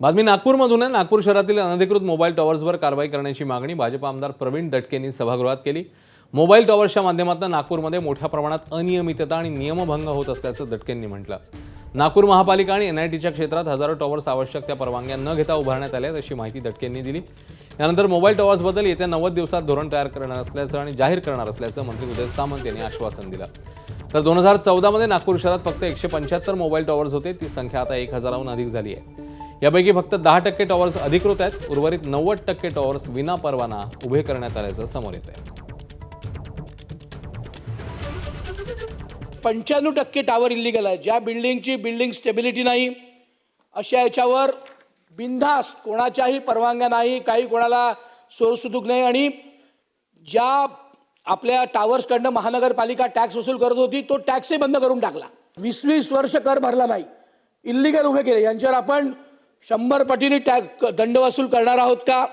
बातमी नागपूरमधून आहे। नागपूर शहरातील अनधिकृत मोबाईल टॉवर्सवर कारवाई करण्याची मागणी भाजप आमदार प्रवीण दटकेंनी सभागृहात केली। मोबाईल टॉवर्सच्या माध्यमातून नागपूरमध्ये मोठ्या प्रमाणात अनियमितता आणि नियमभंग होत असल्याचं दटकेंनी म्हटलं। नागपूर महापालिका आणि एनआयटीच्या क्षेत्रात हजारो टॉवर्स आवश्यक त्या परवानग्या न घेता उभारण्यात आले अशी माहिती दटकेंनी दिली। यानंतर मोबाईल टॉवर्सबद्दल येत्या 90 दिवसात धोरण तयार करणार असल्याचं आणि जाहीर करणार असल्याचं मंत्री उदय सामंत यांनी आश्वासन दिलं। तर 2014 मध्ये नागपूर शहरात फक्त 175 मोबाईल टॉवर्स होते, ती संख्या आता 1000हून अधिक झाली आहे। यापैकी फक्त 10% टॉवर्स अधिकृत आहेत, उर्वरित 90% टॉवर्स विना परवाना उभे करण्यात आल्याचं समोर येत आहे। 95% टावर इल्लीगल आहे। ज्या बिल्डिंगची बिल्डिंग स्टेबिलिटी नाही अशा याच्यावर बिनधास्त कोणाच्याही परवानग्या नाही, काही कोणाला सोरसुतूक नाही आणि ज्या आपल्या टावर्सकडनं महानगरपालिका टॅक्स वसूल करत होती तो टॅक्सही बंद करून टाकला। 20-20 वर्ष कर भरला नाही, इल्लीगल उभे केले। यांच्यावर आपण 100 पटीने दंड वसूल करणार आहोत का?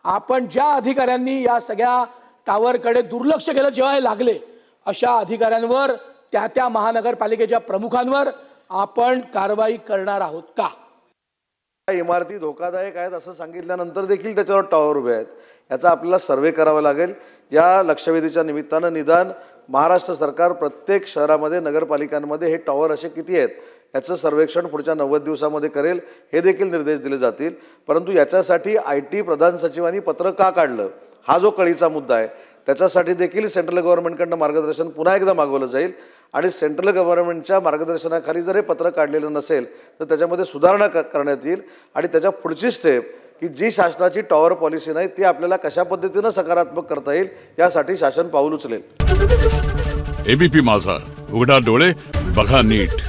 आपण ज्या अधिकाऱ्यांनी या सगळ्या टावरकडे दुर्लक्ष केलं जेव्हा हे लागले, अशा अधिकाऱ्यांवर त्या महानगरपालिकेच्या प्रमुखांवर आपण कारवाई करणार आहोत का? इमारती धोकादायक आहेत असं सांगितल्यानंतर देखील त्याच्यावर टॉवर उभे आहेत, याचा आपल्याला सर्वे करावा लागेल। या लक्षवेधीच्या निमित्तानं निदान महाराष्ट्र सरकार प्रत्येक शहरामध्ये नगरपालिकांमध्ये हे टॉवर असे किती आहेत याचं सर्वेक्षण पुढच्या 90 दिवसामध्ये करेल, हे देखील निर्देश दिले जातील। परंतु याच्यासाठी IT प्रधान सचिवांनी पत्र का काढलं हा जो कळीचा मुद्दा आहे, त्याच्यासाठी देखील सेंट्रल गव्हर्नमेंटकडनं मार्गदर्शन पुन्हा एकदा मागवलं जाईल आणि सेंट्रल गव्हर्नमेंटच्या मार्गदर्शनाखाली जर हे पत्र काढलेलं नसेल तर त्याच्यामध्ये सुधारणा करण्यात येईल आणि त्याच्या पुढची स्टेप की जी शासनाची टॉवर पॉलिसी नाही ती आपल्याला कशा पद्धतीनं सकारात्मक करता येईल यासाठी शासन पाऊल उचलेल। ABP माझा, उघडा डोळे बघा नीट।